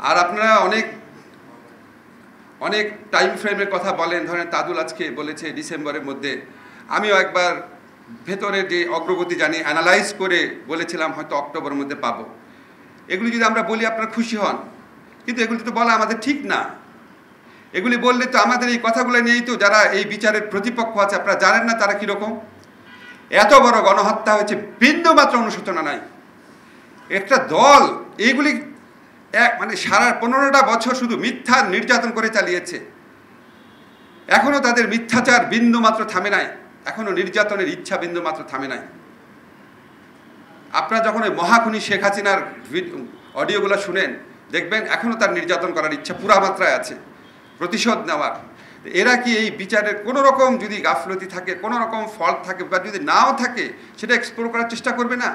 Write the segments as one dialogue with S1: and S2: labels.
S1: আর আপনারা অনেক অনেক টাইম ফ্রেমের কথা বলেন, ধরেন তাদুল আজকে বলেছে ডিসেম্বরের মধ্যে, আমিও একবার ভেতরে যে অগ্রগতি জানি অ্যানালাইজ করে বলেছিলাম হয়তো অক্টোবরের মধ্যে পাবো। এগুলি যদি আমরা বলি আপনারা খুশি হন, কিন্তু এগুলি তো বলা আমাদের ঠিক না। এগুলি বললে তো আমাদের এই কথাগুলো নিয়েই তো যারা এই বিচারের প্রতিপক্ষ আছে, আপনারা জানেন না তারা কীরকম। এত বড় গণহত্যা হয়েছে, বিন্দুমাত্র অনুশোচনা নাই। একটা দল এইগুলি মানে সারা 15টা বছর শুধু মিথ্যা নির্যাতন করে চালিয়েছে, এখনও তাদের মিথ্যাচার বিন্দুমাত্র থামে নাই, এখনও নির্যাতনের ইচ্ছা বিন্দুমাত্র থামে নাই। আপনারা যখন ওই মহাখুনি শেখ হাসিনার অডিওগুলো শুনেন, দেখবেন এখনও তার নির্যাতন করার ইচ্ছা পুরা মাত্রায় আছে, প্রতিশোধ নেওয়ার। এরা কি এই বিচারের কোনো রকম যদি গাফলতি থাকে, কোনো রকম ফল্ট থাকে, বা যদি নাও থাকে, সেটা এক্সপ্লোর করার চেষ্টা করবে না?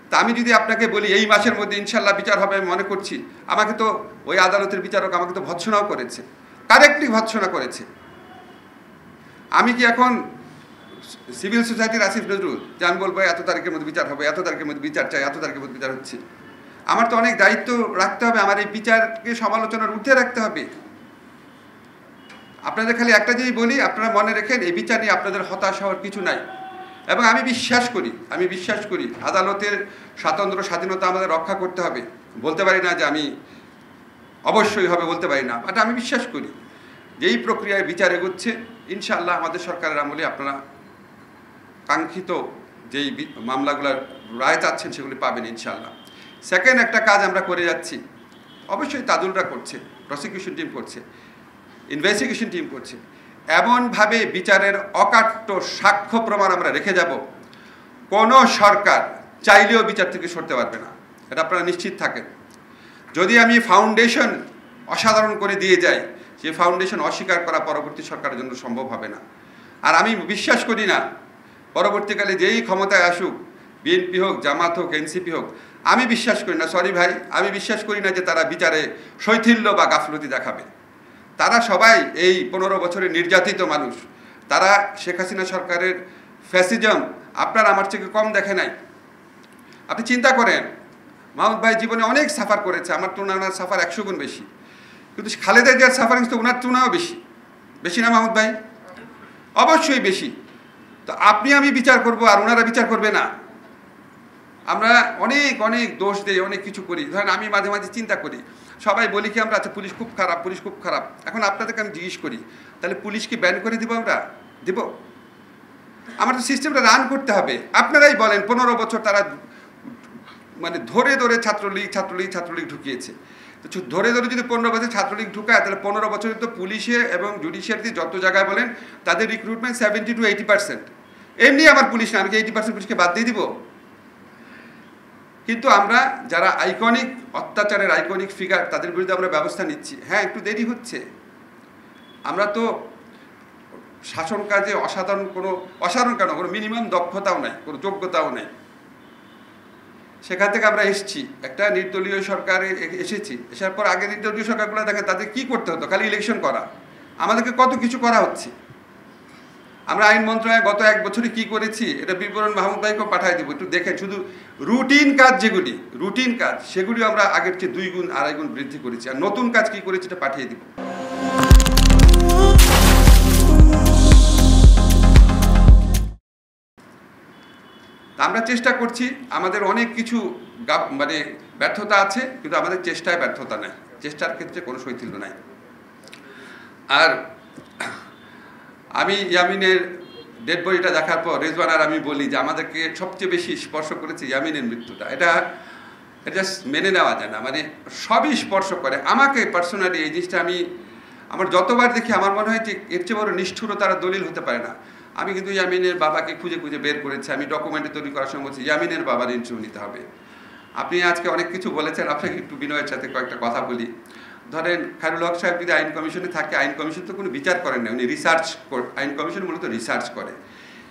S1: তা আমি যদি আপনাকে বলি এই মাসের মধ্যে ইনশাল্লাহ বিচার হবে, আমি মনে করছি, আমাকে তো ওই আদালতের বিচারক আমাকে তো ভৎসনাও করেছে, কারেক্টলি ভৎসনা করেছে। আমি কি এখন সিভিল সোসাইটির আসিফ নজরুল যে আমি বলবো এত তারিখের মধ্যে বিচার হবে, এত তারিখের মধ্যে বিচার চাই, এত তারিখের মধ্যে বিচার হচ্ছে? আমার তো অনেক দায়িত্ব রাখতে হবে, আমার এই বিচারকে সমালোচনার ঊর্ধ্বে রাখতে হবে। আপনাদের খালি একটা জিনিস বলি, আপনারা মনে রেখেন এই বিচার নিয়ে আপনাদের হতাশ হওয়ার কিছু নাই। এবং আমি বিশ্বাস করি আদালতের স্বাধীনতা আমাদের রক্ষা করতে হবে। বলতে পারি না যে আমি অবশ্যই হবে, বলতে পারি না, বাট আমি বিশ্বাস করি যে এই প্রক্রিয়ায় বিচার এগোচ্ছে। ইনশাআল্লাহ আমাদের সরকারের আমলে আপনারা কাঙ্ক্ষিত যেই মামলাগুলোর রায় চাচ্ছেন সেগুলি পাবেন ইনশাআল্লাহ। সেকেন্ড একটা কাজ আমরা করে যাচ্ছি, অবশ্যই তাদুলরা করছে, প্রসিকিউশন টিম করছে, ইনভেস্টিগেশন টিম করছে, এমনভাবে বিচারের অকাট্য সাক্ষ্য প্রমাণ আমরা রেখে যাব, কোনো সরকার চাইলেও বিচার থেকে সরতে পারবে না, এটা আপনারা নিশ্চিত থাকেন। যদি আমি ফাউন্ডেশন অসাধারণ করে দিয়ে যাই, সেই ফাউন্ডেশন অস্বীকার করা পরবর্তী সরকারের জন্য সম্ভব হবে না। আর আমি বিশ্বাস করি না পরবর্তীকালে যেই ক্ষমতায় আসুক, বিএনপি হোক, জামাত হোক, এনসিপি হোক, আমি বিশ্বাস করি না, সরি ভাই, আমি বিশ্বাস করি না যে তারা বিচারে শৈথিল্য বা গাফলতি দেখাবে। তারা সবাই এই 15 বছরের নির্যাতিত মানুষ, তারা শেখ হাসিনা সরকারের ফ্যাসিজম আপনার আমার থেকে কম দেখে নাই। আপনি চিন্তা করেন, মাহমুদ ভাই জীবনে অনেক সাফার করেছে, আমার তুলনায় ওনার সাফার 100 গুণ বেশি, কিন্তু খালেদা জিয়ার সাফারিং তো ওনার তুলনাও বেশি, বেশি না মাহমুদ ভাই? অবশ্যই বেশি। তো আপনি আমি বিচার করব আর ওনারা বিচার করবে না? আমরা অনেক অনেক দোষ দিই, অনেক কিছু করি। ধরেন আমি মাঝে মাঝে চিন্তা করি, সবাই বলি কি আমরা, আচ্ছা পুলিশ খুব খারাপ, পুলিশ খুব খারাপ। এখন আপনাদেরকে আমি জিজ্ঞেস করি, তাহলে পুলিশকে ব্যান করে দিব আমরা? দেব? আমার তো সিস্টেমটা রান করতে হবে। আপনারাই বলেন 15 বছর তারা মানে ধরে ধরে ছাত্রলীগ ঢুকিয়েছে। তো ধরে ধরে যদি 15 বছর ছাত্রলীগ ঢুকায়, তাহলে 15 বছরে তো পুলিশে এবং জুডিশিয়ারিতে যত জায়গায় বলেন তাদের রিক্রুটমেন্ট 70 to 80%। এমনি আমার পুলিশ না, আমি কি 80% পুলিশকে বাদ দিয়ে দিব? কিন্তু আমরা যারা আইকনিক অত্যাচারের আইকনিক ফিগার, তাদের বিরুদ্ধে আমরা ব্যবস্থা নিচ্ছি। হ্যাঁ, একটু দেরি হচ্ছে। আমরা তো শাসন কাজে অসাধারণ কোনো মিনিমাম দক্ষতাও নাই, কোনো যোগ্যতাও নেই। সেখান থেকে আমরা এসেছি, একটা নির্দলীয় সরকারে এসেছি। এসার পর আগে নির্দলীয় সরকারগুলো দেখেন তাদের কী করতে হতো, খালি ইলেকশন করা। আমাদেরকে কত কিছু করা হচ্ছে। আমরা আইন মন্ত্রণালয়ে গত 1 বছরে কী করেছি, এটা বিবরণ মাহমুদ ভাইকেও পাঠিয়ে দেবো, একটু দেখেন। শুধু রুটিন কাজ সেগুলি আমরা আগের চেয়ে 2 গুণ 2.5 গুণ বৃদ্ধি করেছি। আর নতুন কাজ কী করেছি এটা পাঠিয়ে দিব। আমরা চেষ্টা করছি, আমাদের অনেক কিছু মানে ব্যর্থতা আছে, কিন্তু আমাদের চেষ্টায় ব্যর্থতা নেই, চেষ্টার ক্ষেত্রে কোনো শৈথিল্য নাই। আর আমি ইয়ামিনের ডেড বডিটা দেখার পর রেজওয়ান আর আমি বলি যে আমাদেরকে সবচেয়ে বেশি স্পর্শ করেছে ইয়ামিনের মৃত্যুটা। এটা মেনে নেওয়া যায় না, মানে সবই স্পর্শ করে আমাকে পার্সোনালি। এই জিনিসটা আমার যতবার দেখি আমার মনে হয় যে এর চেয়ে বড় নিষ্ঠুরতা আর দলিল হতে পারে না। আমি কিন্তু ইয়ামিনের বাবাকে খুঁজে বের করেছি। আমি ডকুমেন্টে তৈরি করার সময় বলছি ইয়ামিনের বাবার ইন্টারভিউ নিতে হবে। আপনি আজকে অনেক কিছু বলেছেন, আপনাকে একটু বিনয়ের সাথে কয়েকটা কথা বলি। ধরেন খায়রুল হক সাহেব যদি আইন কমিশনে থাকে, আইন কমিশন তো কোনো বিচার করেন না, উনি আইন কমিশন মূলত রিসার্চ করে।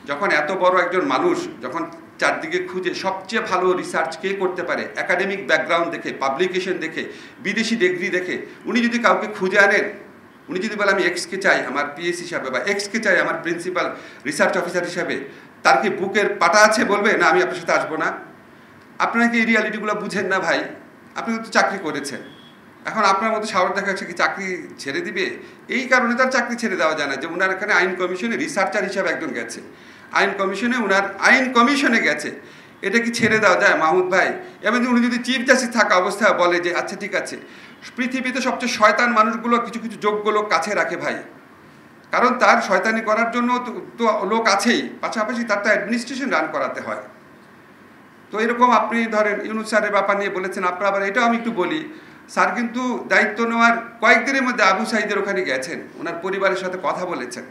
S1: যখন এত বড় একজন মানুষ যখন চারদিকে খুঁজে সবচেয়ে ভালো রিসার্চ কে করতে পারে, একাডেমিক ব্যাকগ্রাউন্ড দেখে, পাবলিকেশন দেখে, বিদেশি ডিগ্রি দেখে, উনি যদি কাউকে খুঁজে আনেন, উনি যদি বলে আমি এক্সকে চাই আমার পিএস হিসাবে, বা এক্সকে চাই আমার প্রিন্সিপাল রিসার্চ অফিসার হিসাবে, তার কি বুকের পাটা আছে বলবে না আমি আপনার সাথে আসবো না? আপনারা কি এই রিয়ালিটিগুলো বুঝেন না ভাই? আপনি তো চাকরি করেছেন, এখন আপনার মধ্যে সাহস দেখা যাচ্ছে কি চাকরি ছেড়ে দিবে? এই কারণে তার চাকরি ছেড়ে দেওয়া যায় না যে ওনার এখানে আইন কমিশনে রিসার্চার হিসাবে একজন গেছে, আইন কমিশনে গেছে, এটা কি ছেড়ে দেওয়া যায় মাহমুদ ভাই? এবং উনি যদি চিফ জাস্টিস থাকা অবস্থায় বলে যে আচ্ছা ঠিক আছে, পৃথিবীতে সবচেয়ে শয়তান মানুষগুলো কিছু কিছু যোগ্য লোক কাছে রাখে ভাই, কারণ তার শয়তানি করার জন্য তো লোক আছেই, পাশাপাশি তার তো অ্যাডমিনিস্ট্রেশন রান করাতে হয়। তো এরকম আপনি ধরেন ইউনুস স্যারের ব্যাপার নিয়ে বলেছেন, আপনার আবার এটাও আমি একটু বলি, স্যার কিন্তু দায়িত্ব নেওয়ার কয়েকদিনের মধ্যে আবু সাঈদের ওখানে গেছেন, ওনার পরিবারের সাথে কথা বলেছেন,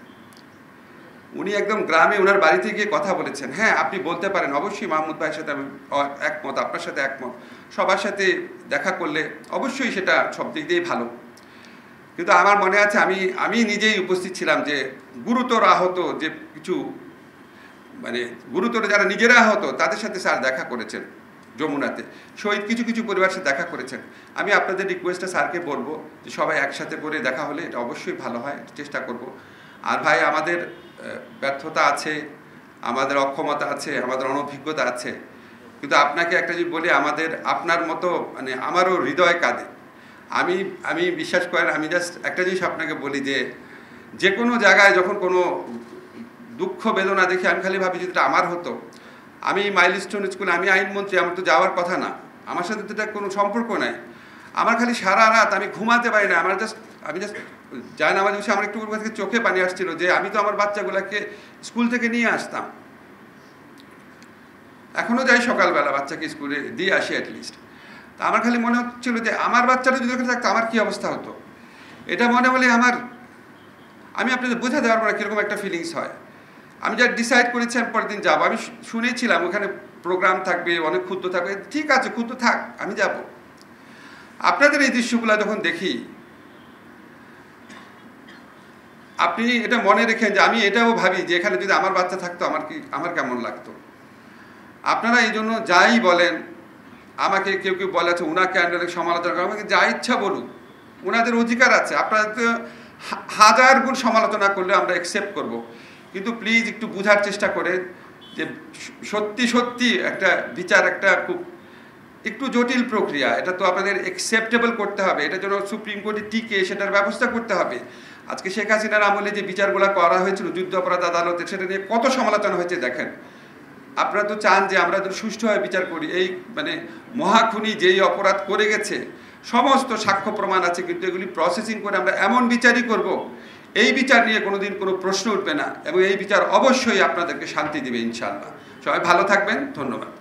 S1: উনি একদম গ্রামে ওনার বাড়িতে গিয়ে কথা বলেছেন। হ্যাঁ, আপনি বলতে পারেন অবশ্যই মাহমুদ ভাইয়ের সাথে আমি একমত, আপনার সাথে একমত, সবার সাথে দেখা করলে অবশ্যই সেটা সব দিক দিয়েই ভালো। কিন্তু আমার মনে আছে আমি নিজেই উপস্থিত ছিলাম যে গুরুতর আহত যে কিছু মানে গুরুতর যারা নিজেরা আহত তাদের সাথে স্যার দেখা করেছেন যমুনাতে, শহীদ কিছু কিছু পরিবারের সাথে দেখা করেছেন। আমি আপনাদের রিকোয়েস্টটা স্যারকে বলবো যে সবাই একসাথে করে দেখা হলে এটা অবশ্যই ভালো হয়, চেষ্টা করব। আর ভাই আমাদের ব্যর্থতা আছে, আমাদের অক্ষমতা আছে, আমাদের অনভিজ্ঞতা আছে, কিন্তু আপনাকে একটা জিনিস বলি, আপনার মতো মানে আমারও হৃদয় কাঁদে। আমি বিশ্বাস করেন, আমি জাস্ট একটা জিনিস আপনাকে বলি যে কোনো জায়গায় যখন কোনো দুঃখ বেদনা দেখি আমি খালি ভাবি যেটা আমার হতো। আমি মাইলস্টোন স্কুলে, আমি আইনমন্ত্রী, আমার তো যাওয়ার কথা না, আমার সাথে তো এটা কোনো সম্পর্ক নাই। আমার খালি সারা রাত আমি ঘুমাতে পারি না, আমি জাস্ট যাই না, আমার আমার একটু থেকে চোখে পানি আসছিল যে আমি তো আমার বাচ্চাগুলোকে স্কুল থেকে নিয়ে আসতাম, এখনও যাই সকালবেলা বাচ্চাকে স্কুলে দিয়ে আসি অ্যাটলিস্ট। তা আমার খালি মনে হচ্ছিল যে আমার বাচ্চাটা যদি ওখানে থাকতো আমার কী অবস্থা হতো। এটা মনে বলে আমি আপনাদের বোঝাতে পারবো না কীরকম একটা ফিলিংস হয়। আমি যা ডিসাইড করেছি আমি পরের দিন যাবো। আমি শুনেছিলাম ওখানে প্রোগ্রাম থাকবে, অনেক ক্ষুদ্র থাকবে, ঠিক আছে ক্ষুদ্র থাক, আমি যাব। আপনাদের এই দৃশ্যগুলো যখন দেখি, আপনি এটা মনে রেখেন যে আমি এটাও ভাবি যে এখানে যদি আমার বাচ্চা থাকতো আমার কেমন লাগতো। আপনারা এই জন্য যাই বলেন, আমাকে কেউ বলে আছে ওনাকে আন্ডারে সমালোচনা করে, আমাকে যা ইচ্ছা বলুন, ওনাদের অধিকার আছে। আপনারা তো 1000 গুণ সমালোচনা করলে আমরা অ্যাকসেপ্ট করব, কিন্তু প্লিজ একটু বোঝার চেষ্টা করেন যে সত্যি একটা বিচার একটা খুব একটু জটিল প্রক্রিয়া, এটা তো আপনাদের অ্যাকসেপ্টেবল করতে হবে, এটার জন্য সুপ্রিম কোর্টে টিকে সেটার ব্যবস্থা করতে হবে। আজকে শেখ হাসিনার আমলে যে বিচারগুলো করা হয়েছিল যুদ্ধ অপরাধ আদালতে, সেটা নিয়ে কত সমালোচনা হয়েছে দেখেন। আপনারা তো চান যে আমরা সুষ্ঠুভাবে বিচার করি। এই মানে মহাখুনি যেই অপরাধ করে গেছে সমস্ত সাক্ষ্য প্রমাণ আছে, কিন্তু এগুলি প্রসেসিং করে আমরা এমন বিচারই করব, এই বিচার নিয়ে কোনোদিন কোনো প্রশ্ন উঠবে না, এবং এই বিচার অবশ্যই আপনাদেরকে শান্তি দেবে ইনশাআল্লাহ। সবাই ভালো থাকবেন, ধন্যবাদ।